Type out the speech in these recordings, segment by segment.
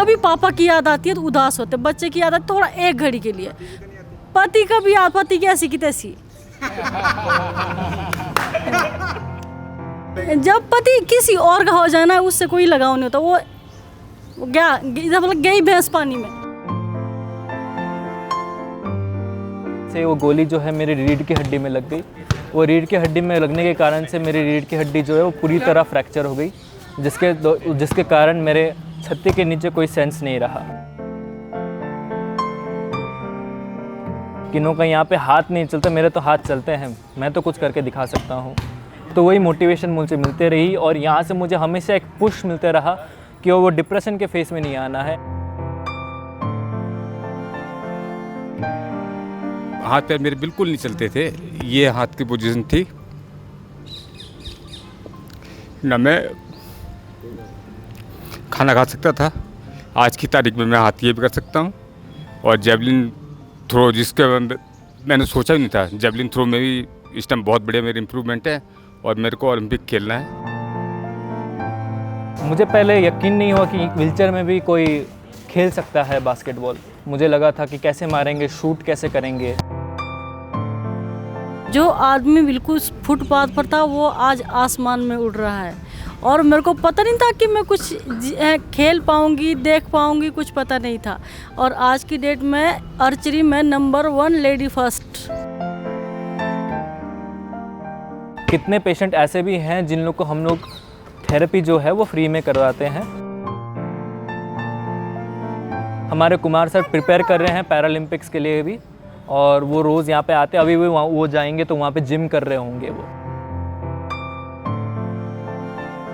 कभी पापा की याद आती है तो उदास होते, बच्चे की याद आती है थोड़ा एक घड़ी के लिए, पति का भी याद, पति की ऐसी की तैसी। जब पति किसी और का हो जाना उससे कोई लगाव नहीं होता, वो गया मतलब गई भैंस पानी में। से वो गोली जो है मेरी रीढ़ की हड्डी में लग गई। वो रीढ़ की हड्डी में लगने के कारण से मेरी रीढ़ की हड्डी जो है वो पूरी तरह फ्रैक्चर हो गई, जिसके कारण मेरे छत्ती के नीचे कोई सेंस नहीं रहा। किन्हों का यहाँ पे हाथ नहीं चलता, मेरे तो हाथ चलते हैं, मैं तो कुछ करके दिखा सकता हूँ। तो वही मोटिवेशन मुझे मिलते रही और यहाँ से मुझे हमेशा एक पुश मिलते रहा कि वो डिप्रेशन के फेस में नहीं आना है। हाथ पैर मेरे बिल्कुल नहीं चलते थे, ये हाथ की पोजीशन थी ना, मैं खाना खा सकता था। आज की तारीख में मैं हाथ ये भी कर सकता हूँ। और जेवलिन थ्रो, जिसके मैंने सोचा भी नहीं था, जेवलिन थ्रो में भी इस टाइम बहुत बढ़िया मेरी इम्प्रूवमेंट है और मेरे को ओलंपिक खेलना है। मुझे पहले यकीन नहीं हुआ कि व्हीलचेयर में भी कोई खेल सकता है बास्केटबॉल। मुझे लगा था कि कैसे मारेंगे, शूट कैसे करेंगे। जो आदमी बिल्कुल फुटपाथ पर था वो आज आसमान में उड़ रहा है, और मेरे को पता नहीं था कि मैं कुछ खेल पाऊंगी, देख पाऊंगी, कुछ पता नहीं था। और आज की डेट में आर्चरी में नंबर 1 लेडी फर्स्ट। कितने पेशेंट ऐसे भी हैं जिन लोग को हम लोग थेरेपी जो है वो फ्री में करवाते हैं। हमारे कुमार सर प्रिपेयर कर रहे हैं पैरालंपिक्स के लिए भी, और वो रोज़ यहाँ पे आते हैं। अभी भी वो जाएंगे तो वहाँ पे जिम कर रहे होंगे। वो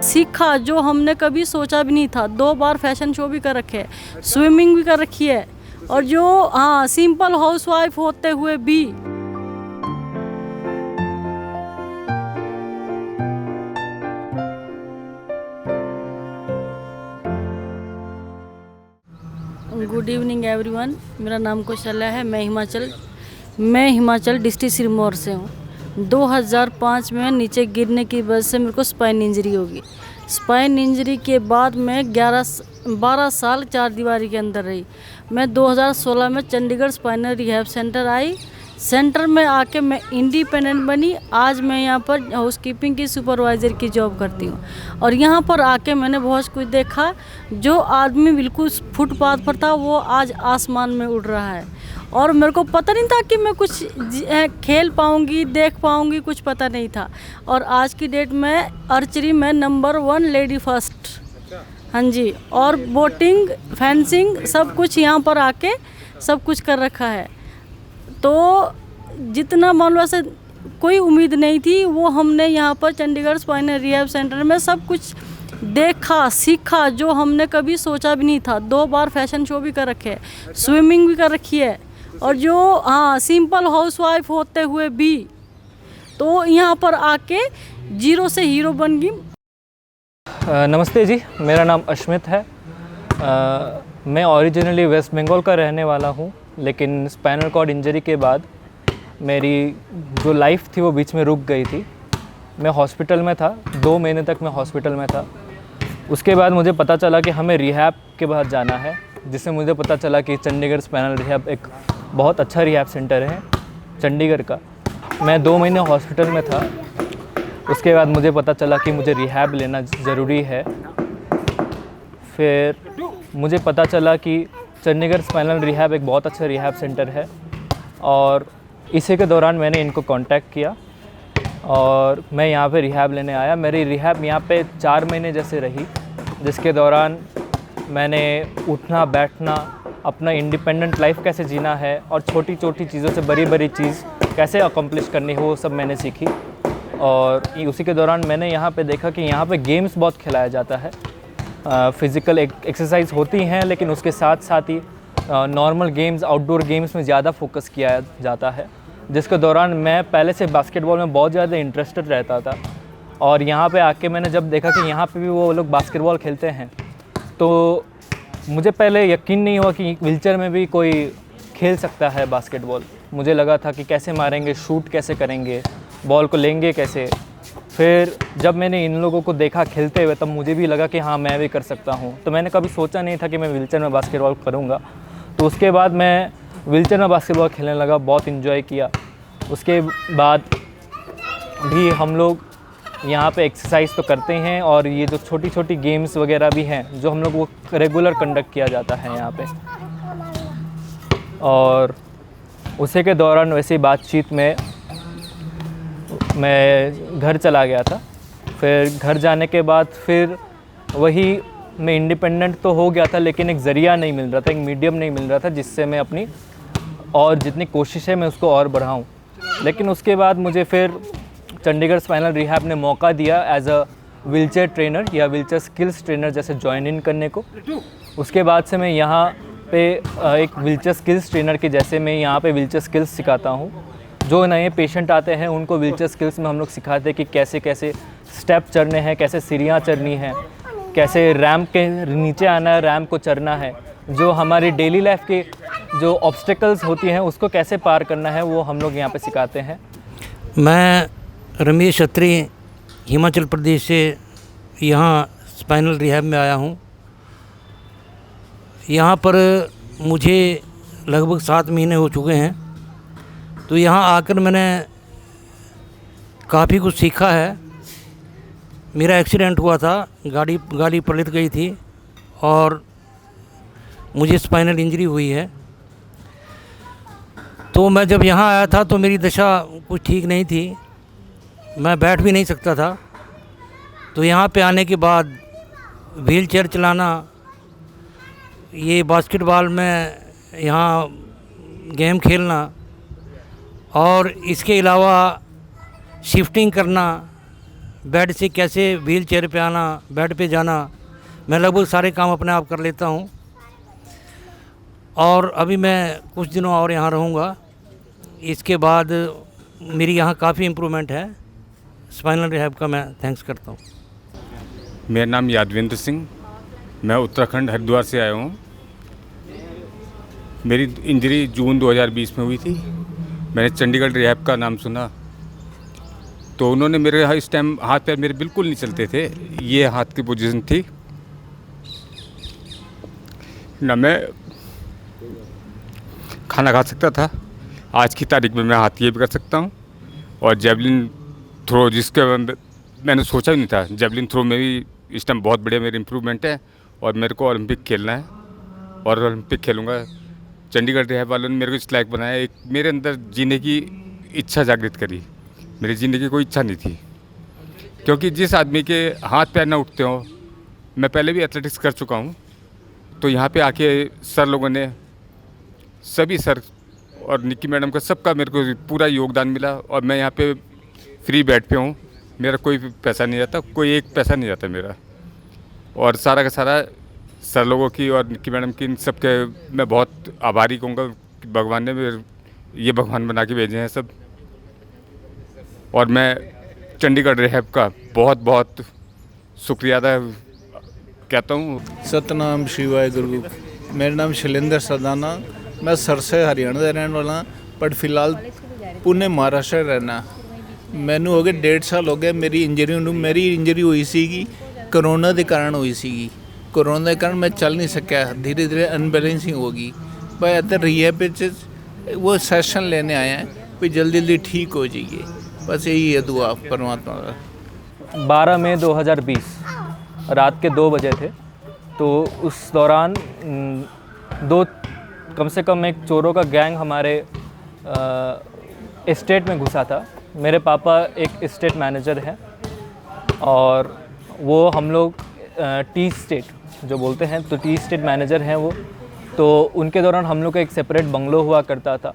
सीखा जो हमने कभी सोचा भी नहीं था। 2 बार फैशन शो भी कर रखे है, स्विमिंग भी कर रखी है, और जो सिंपल हाउसवाइफ होते हुए भी गुड इवनिंग एवरीवन, मेरा नाम कौशल्या है। मैं हिमाचल डिस्ट्रिक्ट सिरमौर से हूँ। 2005 में नीचे गिरने की वजह से मेरे को स्पाइन इंजरी होगी। स्पाइन इंजरी के बाद मैं 12 साल 4 दीवारी के अंदर रही। मैं 2016 में चंडीगढ़ स्पाइनल रिहैब सेंटर आई। सेंटर में आके मैं इंडिपेंडेंट बनी। आज मैं यहाँ पर हाउसकीपिंग की सुपरवाइज़र की जॉब करती हूँ, और यहाँ पर आके मैंने बहुत कुछ देखा। जो आदमी बिल्कुल फुटपाथ पर था वो आज आसमान में उड़ रहा है, और मेरे को पता नहीं था कि मैं कुछ खेल पाऊँगी, देख पाऊँगी, कुछ पता नहीं था। और आज की डेट में आर्चरी में नंबर 1 लेडी फर्स्ट। हाँ जी, और बोटिंग, फेंसिंग सब कुछ यहाँ पर आके सब कुछ कर रखा है। तो जितना मान लो ऐसे कोई उम्मीद नहीं थी, वो हमने यहाँ पर चंडीगढ़ स्पाइनल रिहैब सेंटर में सब कुछ देखा, सीखा जो हमने कभी सोचा भी नहीं था। 2 बार फैशन शो भी कर रखे है, स्विमिंग भी कर रखी है, और जो सिंपल हाउसवाइफ होते हुए भी तो यहाँ पर आके 0 से हीरो बन गई। नमस्ते जी, मेरा नाम अश्मित है। मैं ओरिजिनली वेस्ट बंगाल का रहने वाला हूँ, लेकिन स्पाइनल कॉर्ड इंजरी के बाद मेरी जो लाइफ थी वो बीच में रुक गई थी। मैं हॉस्पिटल में था, 2 महीने तक मैं हॉस्पिटल में था। उसके बाद मुझे पता चला कि हमें रिहैब के बाद जाना है, जिससे मुझे पता चला कि चंडीगढ़ स्पाइनल रिहैब एक बहुत अच्छा रिहैब सेंटर है चंडीगढ़ का। मैं 2 महीने हॉस्पिटल में था। उसके बाद मुझे पता चला कि मुझे रिहैब लेना ज़रूरी है। फिर मुझे पता चला कि चंडीगढ़ स्पाइनल रिहैब एक बहुत अच्छा रिहैब सेंटर है, और इसी के दौरान मैंने इनको कांटेक्ट किया और मैं यहाँ पे रिहैब लेने आया। मेरी रिहैब यहाँ पे 4 महीने जैसे रही, जिसके दौरान मैंने उठना बैठना, अपना इंडिपेंडेंट लाइफ कैसे जीना है, और छोटी छोटी चीज़ों से बड़ी बड़ी चीज़ कैसे अकम्प्लिश करनी है, वो सब मैंने सीखी। और उसी के दौरान मैंने यहाँ पे देखा कि यहाँ पे गेम्स बहुत खिलाया जाता है। फ़िज़िकल एक्सरसाइज होती हैं, लेकिन उसके साथ साथ ही नॉर्मल गेम्स, आउटडोर गेम्स में ज़्यादा फोकस किया जाता है, जिसके दौरान मैं पहले से बास्केटबॉल में बहुत ज़्यादा इंटरेस्टेड रहता था। और यहाँ पे आके मैंने जब देखा कि यहाँ पे भी वो लोग बास्केटबॉल खेलते हैं, तो मुझे पहले यकीन नहीं हुआ कि व्हीलचेयर में भी कोई खेल सकता है बास्केटबॉल। मुझे लगा था कि कैसे मारेंगे, शूट कैसे करेंगे, बॉल को लेंगे कैसे। फिर जब मैंने इन लोगों को देखा खेलते हुए तब मुझे भी लगा कि हाँ मैं भी कर सकता हूँ। तो मैंने कभी सोचा नहीं था कि मैं व्हीलचेयर में बास्केटबॉल करूँगा। तो उसके बाद मैं व्हीलचेयर में बास्केटबॉल खेलने लगा, बहुत इन्जॉय किया। उसके बाद भी हम लोग यहाँ पे एक्सरसाइज तो करते हैं और ये जो छोटी छोटी गेम्स वगैरह भी हैं जो हम लोग वो रेगुलर कंडक्ट किया जाता है यहाँ पे। और उसी के दौरान वैसी बातचीत में मैं घर चला गया था। फिर घर जाने के बाद फिर वही मैं इंडिपेंडेंट तो हो गया था, लेकिन एक ज़रिया नहीं मिल रहा था, एक मीडियम नहीं मिल रहा था जिससे मैं अपनी और जितनी कोशिश है मैं उसको और बढ़ाऊँ। लेकिन उसके बाद मुझे फिर चंडीगढ़ स्पाइनल रिहैब ने मौका दिया एज अ व्हीलचेयर ट्रेनर या व्हीलचेयर स्किल्स ट्रेनर जैसे ज्वाइन इन करने को। उसके बाद से मैं यहाँ पे एक व्हीलचेयर स्किल्स ट्रेनर के जैसे मैं यहाँ पे व्हीलचेयर स्किल्स सिखाता हूँ। जो नए पेशेंट आते हैं उनको व्हीलचेयर स्किल्स में हम लोग सिखाते हैं कि कैसे कैसे स्टेप चढ़ने हैं, कैसे सीढ़ियाँ चढ़नी हैं, कैसे रैंप के नीचे आना है, रैंप को चढ़ना है। जो हमारी डेली लाइफ के जो ऑब्स्टेकल्स होती हैं उसको कैसे पार करना है वो हम लोग यहाँ पे सिखाते हैं। मैं रमेश अत्री हिमाचल प्रदेश से यहाँ स्पाइनल रिहैब में आया हूँ। यहाँ पर मुझे लगभग 7 महीने हो चुके हैं। तो यहाँ आकर मैंने काफ़ी कुछ सीखा है। मेरा एक्सीडेंट हुआ था, गाड़ी पलट गई थी और मुझे स्पाइनल इंजरी हुई है। तो मैं जब यहाँ आया था तो मेरी दशा कुछ ठीक नहीं थी, मैं बैठ भी नहीं सकता था। तो यहाँ पे आने के बाद व्हीलचेयर चलाना, ये बास्केटबॉल में यहाँ गेम खेलना और इसके अलावा शिफ्टिंग करना, बेड से कैसे व्हीलचेयर पे आना, बेड पे जाना, मैं लगभग सारे काम अपने आप कर लेता हूँ। और अभी मैं कुछ दिनों और यहाँ रहूँगा। इसके बाद मेरी यहाँ काफ़ी इम्प्रूवमेंट है। स्पाइनल रिहैब का मैं थैंक्स करता हूँ। मेरा नाम यादवेंद्र सिंह, मैं उत्तराखंड हरिद्वार से आया हूँ। मेरी इंजरी जून 2020 में हुई थी। मैंने चंडीगढ़ रिहैब का नाम सुना तो उन्होंने मेरे इस टाइम हाथ पैर मेरे बिल्कुल नहीं चलते थे। ये हाथ की पोजीशन थी ना, मैं खाना खा सकता था। आज की तारीख में मैं हाथ ये भी कर सकता हूँ। और जेवलिन थ्रो, जिसके अंदर मैंने सोचा भी नहीं था, जेवलिन थ्रो में भी इस टाइम बहुत बढ़िया मेरी इम्प्रूवमेंट है। और मेरे को ओलंपिक खेलना है और ओलंपिक खेलूँगा। चंडीगढ़ रिहैब वालों ने मेरे को इस लायक बनाया, एक मेरे अंदर जीने की इच्छा जागृत करी। मेरी ज़िंदगी की कोई इच्छा नहीं थी, क्योंकि जिस आदमी के हाथ पैर ना उठते हों, मैं पहले भी एथलेटिक्स कर चुका हूँ। तो यहाँ पे आके सर लोगों ने, सभी सर और निक्की मैडम का, सबका मेरे को पूरा योगदान मिला। और मैं यहाँ पे फ्री बेड पे हूँ, मेरा कोई पैसा नहीं जाता, कोई एक पैसा नहीं जाता मेरा। और सारा का सारा सर लोगों की और निक्की मैडम की, इन सब के मैं बहुत आभारी कहूँगा कि भगवान ने मेरे ये भगवान बना के भेजे हैं सब। और मैं चंडीगढ़ रिहैब का बहुत बहुत शुक्रिया अदा कहता हूँ। सतनाम शिवाय गुरु। मेरा नाम शैलेंद्र सरदाना, मैं सरसे हरियाणा का रहने वाला, पर फिलहाल पुणे महाराष्ट्र रहना। मैनू हो गए 1.5 साल हो गए मेरी इंजरी हुई सी करोना के कारण हुई सी। करोना के कारण मैं चल नहीं सकिया, धीरे धीरे अनबैलेंसिंग होगी। पर इधर रिहैब वो सेशन लेने आए हैं भी जल्दी जल्दी ठीक हो जाइए, बस यही है दुआ परमात्मा का। 12 मई 2020 रात के 2 बजे थे। तो उस दौरान कम से कम एक चोरों का गैंग हमारे एस्टेट में घुसा था। मेरे पापा एक एस्टेट मैनेजर हैं और वो हम लोग टी स्टेट जो बोलते हैं, तो टी स्टेट मैनेजर हैं वो। तो उनके दौरान हम लोग का एक सेपरेट बंगलो हुआ करता था।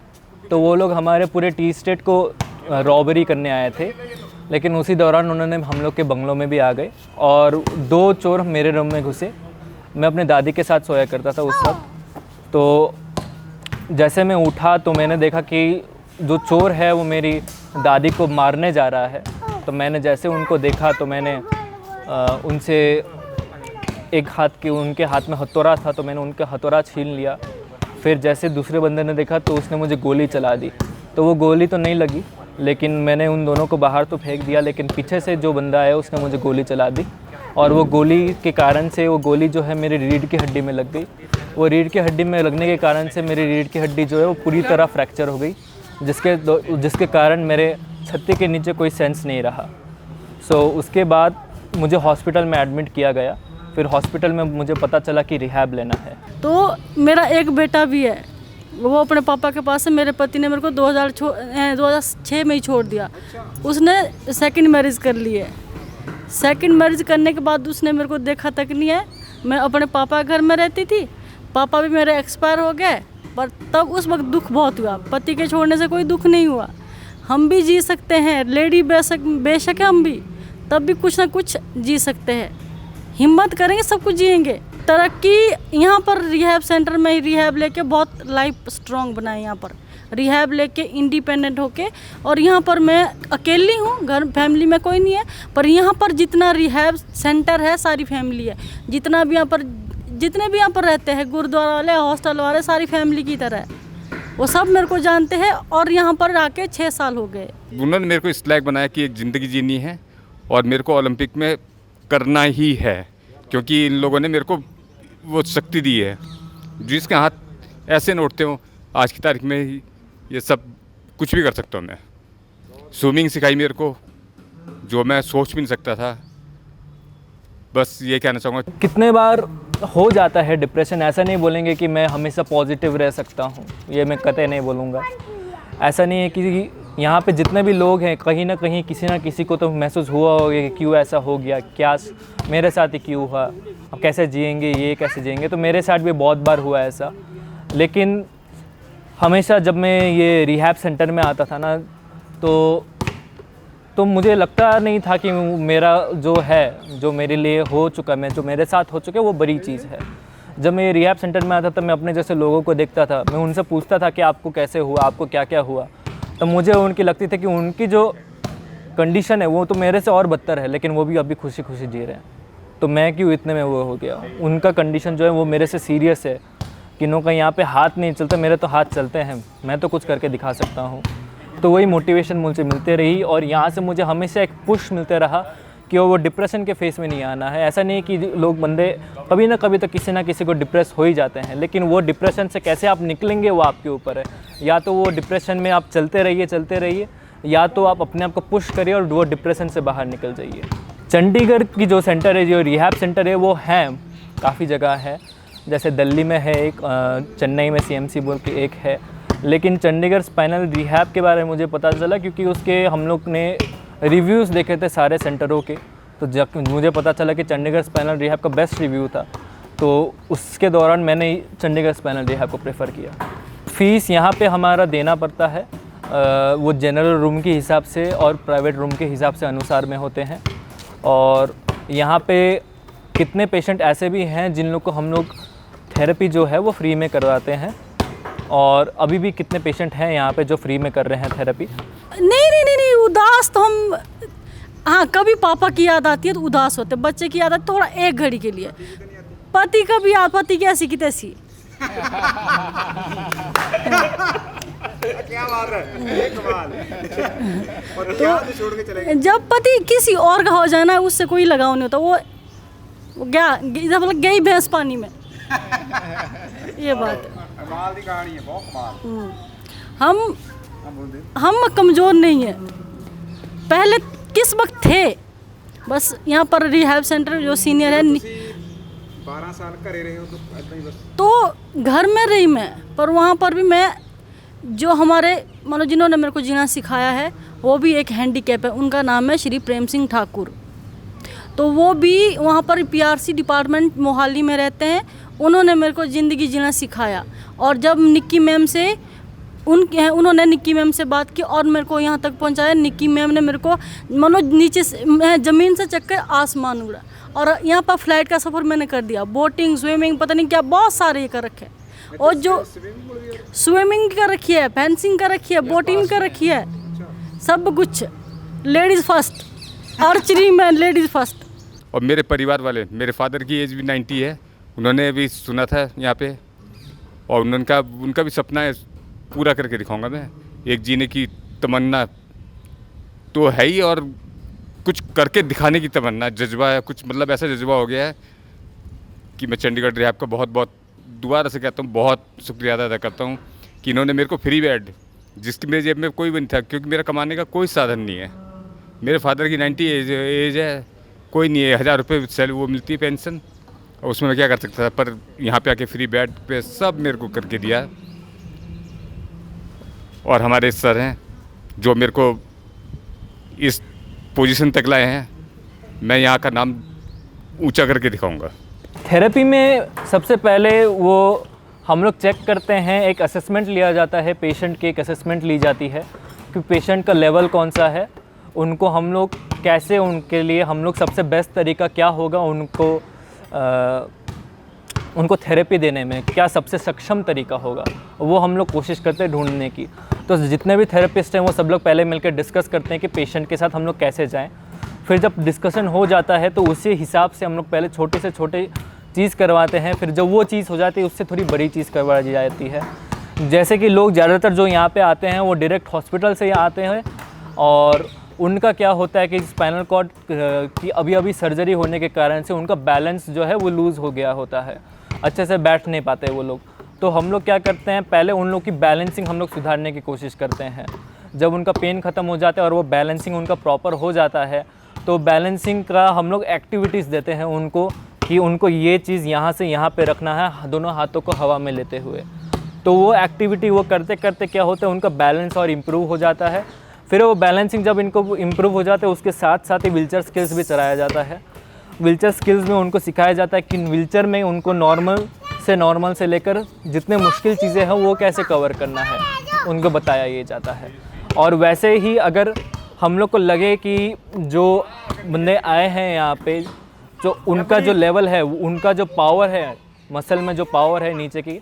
तो वो लोग हमारे पूरे टी स्टेट को रॉबरी करने आए थे, लेकिन उसी दौरान उन्होंने हम लोग के बंगलों में भी आ गए और 2 चोर मेरे रूम में घुसे। मैं अपने दादी के साथ सोया करता था उस वक्त। तो जैसे मैं उठा तो मैंने देखा कि जो चोर है वो मेरी दादी को मारने जा रहा है। तो मैंने जैसे उनको देखा तो मैंने उनसे उनके हाथ में हथौड़ा था, तो मैंने उनका हथौड़ा छीन लिया। फिर जैसे दूसरे बंदे ने देखा तो उसने मुझे गोली चला दी। तो वो गोली तो नहीं लगी, लेकिन मैंने उन दोनों को बाहर तो फेंक दिया, लेकिन पीछे से जो बंदा आया उसने मुझे गोली चला दी और वो गोली के कारण से वो गोली जो है मेरी रीढ़ की हड्डी में लग गई। वो रीढ़ की हड्डी में लगने के कारण से मेरी रीढ़ की हड्डी जो है वो पूरी तरह फ्रैक्चर हो गई, जिसके कारण मेरे छत्ती के नीचे कोई सेंस नहीं रहा। उसके बाद मुझे हॉस्पिटल में एडमिट किया गया। फिर हॉस्पिटल में मुझे पता चला कि रिहैब लेना है। तो मेरा एक बेटा भी है, वो अपने पापा के पास है। मेरे पति ने मेरे को 2006 में ही छोड़ दिया। उसने सेकंड मैरिज कर ली है। सेकंड मैरिज करने के बाद उसने मेरे को देखा तक नहीं है। मैं अपने पापा घर में रहती थी, पापा भी मेरे एक्सपायर हो गए, पर तब उस वक्त दुख बहुत हुआ। पति के छोड़ने से कोई दुख नहीं हुआ। हम भी जी सकते हैं, लेडी बेशक है, हम भी तब भी कुछ ना कुछ जी सकते हैं। हिम्मत करेंगे सब कुछ जिएंगे। तरक्की यहाँ पर रिहैब सेंटर में ही रिहैब लेके बहुत लाइफ स्ट्रॉन्ग बनाए। यहाँ पर रिहैब लेके इंडिपेंडेंट होके, और यहाँ पर मैं अकेली हूँ, घर फैमिली में कोई नहीं है, पर यहाँ पर जितना रिहैब सेंटर है सारी फैमिली है। जितने भी यहाँ पर रहते हैं, गुरुद्वारा वाले, हॉस्टल वाले, सारी फैमिली की तरह है। वो सब मेरे को जानते हैं और यहाँ पर आके 6 साल हो गए। उन्होंने मेरे को इस लायक बनाया कि एक ज़िंदगी जीनी है और मेरे को ओलंपिक में करना ही है, क्योंकि इन लोगों ने मेरे को वो शक्ति दी है। जिसके हाथ ऐसे न उठते हो, आज की तारीख में ये सब कुछ भी कर सकता हूँ मैं। स्विमिंग सिखाई मेरे को, जो मैं सोच भी नहीं सकता था। बस ये कहना चाहूँगा। कितने बार हो जाता है डिप्रेशन, ऐसा नहीं बोलेंगे कि मैं हमेशा पॉजिटिव रह सकता हूँ, ये मैं कतई नहीं बोलूँगा। ऐसा नहीं है कि यहाँ पे जितने भी लोग हैं, कहीं ना कहीं किसी ना किसी को तो महसूस हुआ होगा कि क्यों ऐसा हो गया, क्या मेरे साथ ही क्यों हुआ, अब कैसे जिएंगे, ये कैसे जिएंगे। तो मेरे साथ भी बहुत बार हुआ ऐसा। लेकिन हमेशा जब मैं ये रिहैब सेंटर में आता था ना, तो मुझे लगता नहीं था कि मेरा जो है, जो मेरे लिए हो चुका, मैं जो मेरे साथ हो चुका है, वो बड़ी चीज़ है। जब मैं रिहैब सेंटर में आता था, मैं अपने जैसे लोगों को देखता था, मैं उनसे पूछता था कि आपको कैसे हुआ, आपको क्या क्या हुआ। तो मुझे उनकी लगती थी कि उनकी जो कंडीशन है वो तो मेरे से और बदतर है, लेकिन वो भी अभी खुशी खुशी जी रहे हैं। तो मैं क्यों इतने में वो हो गया। उनका कंडीशन जो है वो मेरे से सीरियस है। किन्हों का यहाँ पे हाथ नहीं चलता, मेरे तो हाथ चलते हैं, मैं तो कुछ करके दिखा सकता हूँ। तो वही मोटिवेशन मुझे मिलते रही और यहाँ से मुझे हमेशा एक पुश मिलते रहा कि वो डिप्रेशन के फेस में नहीं आना है। ऐसा नहीं कि लोग बंदे कभी ना कभी तो किसी ना किसी को डिप्रेस हो ही जाते हैं, लेकिन वो डिप्रेशन से कैसे आप निकलेंगे वो आपके ऊपर है। या तो वो डिप्रेशन में आप चलते रहिए, या तो आप अपने आप को पुश करिए और वो डिप्रेशन से बाहर निकल जाइए। चंडीगढ़ की जो सेंटर है, जो रिहैब सेंटर है, वो हैं काफ़ी जगह है। जैसे दिल्ली में है एक, चेन्नई में CMC बोल के एक है। लेकिन चंडीगढ़ स्पाइनल रिहैब के बारे में मुझे पता चला क्योंकि उसके हम लोग ने रिव्यूज़ देखे थे सारे सेंटरों के। तो जब मुझे पता चला कि चंडीगढ़ स्पाइनल रिहैब का बेस्ट रिव्यू था, तो उसके दौरान मैंने चंडीगढ़ स्पाइनल रिहैब को प्रेफर किया। फ़ीस यहाँ पे हमारा देना पड़ता है, वो जनरल रूम के हिसाब से और प्राइवेट रूम के हिसाब से अनुसार में होते हैं। और यहाँ पे कितने पेशेंट ऐसे भी हैं जिन लोग को हम लोग थेरेपी जो है वो फ्री में करवाते हैं, और अभी भी कितने पेशेंट हैं यहाँ पे जो फ्री में कर रहे हैं थेरेपी। नहीं, उदास तो हम, हाँ, कभी पापा की याद आती है तो उदास होते, बच्चे की याद आती थोड़ा एक घड़ी के लिए। पति का भी याद, पति की ऐसी की तैसी। क्या बात है, कमाल। और तो छोड़ के चले गए। जब पति किसी और का हो जाना, उससे कोई लगाव नहीं होता। वो गया, मतलब गई भैंस पानी में। ये बात है। कमाल की कहानी है, बहुत कमाल। हम कमज़ोर नहीं है, पहले किस वक्त थे। बस यहाँ पर रिहैब सेंटर जो सीनियर है, 12 साल करे रहे हो तो ऐसा ही बस। तो घर में रही मैं, पर वहाँ पर भी मैं, जो हमारे मतलब जिन्होंने मेरे को जीना सिखाया है, वो भी एक हैंडीकैप है। उनका नाम है श्री प्रेम सिंह ठाकुर। तो वो भी वहाँ पर PRC डिपार्टमेंट मोहाली में रहते हैं। उन्होंने मेरे को ज़िंदगी जीना सिखाया। और जब निक्की मैम से उन्होंने निक्की मैम से बात की और मेरे को यहाँ तक पहुँचाया। निक्की मैम ने मेरे को मानो नीचे से, मैं ज़मीन से चक्कर आसमान उड़ा। और यहाँ पर फ्लाइट का सफ़र मैंने कर दिया, बोटिंग, स्विमिंग, पता नहीं क्या बहुत सारे ये कर रखे हैं। और जो स्विमिंग कर रखी है, फेंसिंग कर रखी है, बोटिंग कर रखी है, सब कुछ लेडीज़ फर्स्ट, आर्चरी में लेडीज़ फर्स्ट। और मेरे परिवार वाले, मेरे फादर की एज भी 90 है, उन्होंने भी सुना था यहाँ पे, और उनका भी सपना है, पूरा करके दिखाऊंगा मैं। एक जीने की तमन्ना तो है ही, और कुछ करके दिखाने की तमन्ना, जज्बा है कुछ, मतलब ऐसा जज्बा हो गया है कि मैं चंडीगढ़ रिहैब का बहुत बहुत दोबारा से कहता हूँ, बहुत शुक्रिया अदा करता हूँ कि इन्होंने मेरे को फ्री बेड, जिसकी मेरी जेब में कोई भी नहीं था, क्योंकि मेरा कमाने का कोई साधन नहीं है। मेरे फादर की 90 एज है, कोई नहीं है, 1000 रुपये सैलरी वो मिलती है पेंशन, और उसमें मैं क्या कर सकता था, पर यहाँ पे आके फ्री बेड पे सब मेरे को करके दिया। और हमारे सर हैं जो मेरे को इस पोजीशन तक लाए हैं, मैं यहाँ का नाम ऊंचा करके दिखाऊंगा। थेरेपी में सबसे पहले वो हम लोग चेक करते हैं, एक असेसमेंट लिया जाता है, पेशेंट की एक असेसमेंट ली जाती है कि पेशेंट का लेवल कौन सा है, उनको हम लोग कैसे, उनके लिए हम लोग सबसे बेस्ट तरीका क्या होगा, उनको थेरेपी देने में क्या सबसे सक्षम तरीका होगा, वो हम लोग कोशिश करते हैं ढूंढने की। तो जितने भी थेरेपिस्ट हैं वो सब लोग पहले मिलकर डिस्कस करते हैं कि पेशेंट के साथ हम लोग कैसे जाएं। फिर जब डिस्कशन हो जाता है तो उसी हिसाब से हम लोग पहले छोटे से छोटे चीज़ करवाते हैं, फिर जब वो चीज़ हो जाती है उससे थोड़ी बड़ी चीज़ करवा दी जाती है। जैसे कि लोग ज़्यादातर जो यहाँ पे आते हैं वो डायरेक्ट हॉस्पिटल से यहाँ आते हैं, और उनका क्या होता है कि स्पाइनल कॉर्ड की अभी सर्जरी होने के कारण से उनका बैलेंस जो है वो लूज़ हो गया होता है, अच्छे से बैठ नहीं पाते वो लोग। तो हम लोग क्या करते हैं, पहले उन लोग की बैलेंसिंग हम लोग सुधारने की कोशिश करते हैं। जब उनका पेन ख़त्म हो जाता है और वो बैलेंसिंग उनका प्रॉपर हो जाता है, तो बैलेंसिंग का हम लोग एक्टिविटीज़ देते हैं उनको कि उनको ये चीज़ यहाँ से यहाँ पे रखना है, दोनों हाथों को हवा में लेते हुए। तो वो एक्टिविटी वो करते करते क्या होता है, उनका बैलेंस और इम्प्रूव हो जाता है। फिर वो बैलेंसिंग जब इनको इम्प्रूव हो जाता है, उसके साथ साथ ही व्हीलचेयर स्किल्स भी चलाया जाता है। व्हीलचेयर स्किल्स में उनको सिखाया जाता है कि व्हीलचेयर में उनको नॉर्मल से लेकर जितने मुश्किल चीज़ें हैं वो कैसे कवर करना है, उनको बताया ये जाता है। और वैसे ही अगर हम लोग को लगे कि जो बंदे आए हैं यहाँ पे, जो उनका जो लेवल है, उनका जो पावर है, मसल में जो पावर है नीचे की,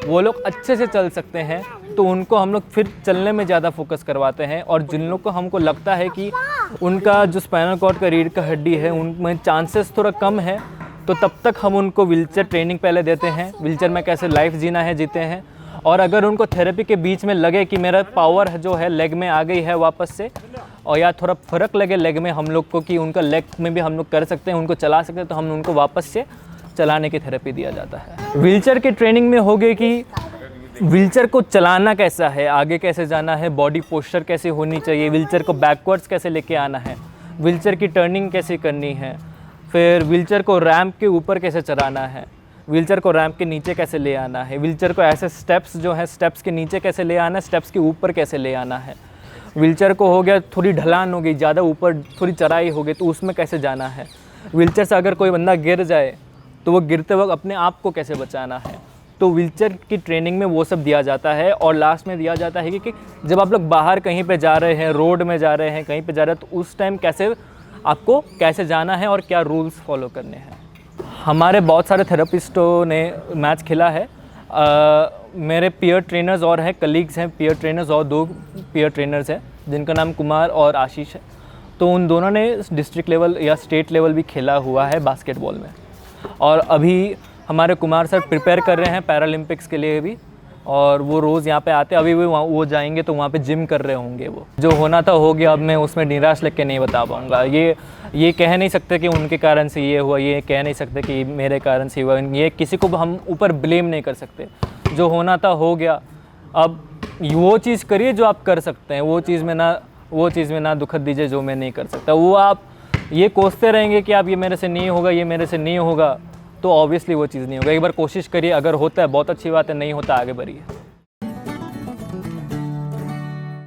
वो लोग अच्छे से चल सकते हैं, तो उनको हम लोग फिर चलने में ज़्यादा फोकस करवाते हैं। और जिन लोग को हमको लगता है कि उनका जो स्पाइनल कॉर्ड का रीढ़ का हड्डी है उनमें चांसेस थोड़ा कम है, तो तब तक हम उनको व्हीलचेयर ट्रेनिंग पहले देते हैं, व्हीलचेयर में कैसे लाइफ जीना है जीते हैं। और अगर उनको थेरेपी के बीच में लगे कि मेरा पावर जो है लेग में आ गई है वापस से, और या थोड़ा फ़र्क लगे लेग में हम लोग को कि उनका लेग में भी हम लोग कर सकते हैं, उनको चला सकते हैं, तो हम उनको वापस से चलाने की थेरेपी दिया जाता है। व्हीलचेयर की ट्रेनिंग में हो गई कि व्हीलचेयर को चलाना कैसा है, आगे कैसे जाना है, बॉडी पोस्चर कैसे होनी चाहिए, व्हीलचेयर को बैकवर्ड्स कैसे लेके आना है, व्हीलचेयर की टर्निंग कैसे करनी है, फिर व्हीलचेयर को रैंप के ऊपर कैसे चलाना है, व्हीलचेयर को रैंप के नीचे कैसे ले आना है, व्हीलचेयर को ऐसे स्टेप्स जो है स्टेप्स के नीचे कैसे ले आना है, स्टेप्स के ऊपर कैसे ले आना है। व्हीलचेयर को हो गया थोड़ी ढलान हो गई, ज़्यादा ऊपर थोड़ी चढ़ाई हो गई, तो उसमें कैसे जाना है। व्हीलचेयर से अगर कोई बंदा गिर जाए तो वो गिरते वक्त अपने आप को कैसे बचाना है। तो व्हीलचेयर की ट्रेनिंग में वो सब दिया जाता है। और लास्ट में दिया जाता है कि जब आप लोग बाहर कहीं पे जा रहे हैं, रोड में जा रहे हैं, कहीं पे जा रहे हैं, तो उस टाइम कैसे आपको कैसे जाना है और क्या रूल्स फॉलो करने हैं। हमारे बहुत सारे थेरेपिस्टों ने मैच खेला है। मेरे पीयर ट्रेनर्स और हैं, कलीग्स हैं पीयर ट्रेनर्स, और 2 पीयर ट्रेनर्स हैं जिनका नाम कुमार और आशीष है। तो उन दोनों ने डिस्ट्रिक्ट लेवल या स्टेट लेवल भी खेला हुआ है बास्केटबॉल में। और अभी हमारे कुमार सर प्रिपेयर कर रहे हैं पैरालंपिक्स के लिए भी, और वो रोज़ यहाँ पे आते हैं। अभी भी वो जाएंगे तो वहाँ पे जिम कर रहे होंगे। वो जो होना था हो गया, अब मैं उसमें निराश लग के नहीं बता पाऊँगा। ये कह नहीं सकते कि उनके कारण से ये हुआ, ये कह नहीं सकते कि मेरे कारण से हुआ, ये किसी को हम ऊपर ब्लेम नहीं कर सकते। जो होना था हो गया, अब वो चीज़ करिए जो आप कर सकते हैं, वो चीज़ में ना दुखत दीजिए जो मैं नहीं कर सकता। वो आप ये कोसते रहेंगे कि आप ये मेरे से नहीं होगा, ये मेरे से नहीं होगा, तो ऑब्वियसली वो चीज़ नहीं होगा। एक बार कोशिश करिए, अगर होता है बहुत अच्छी बात है, नहीं होता आगे बढ़िए।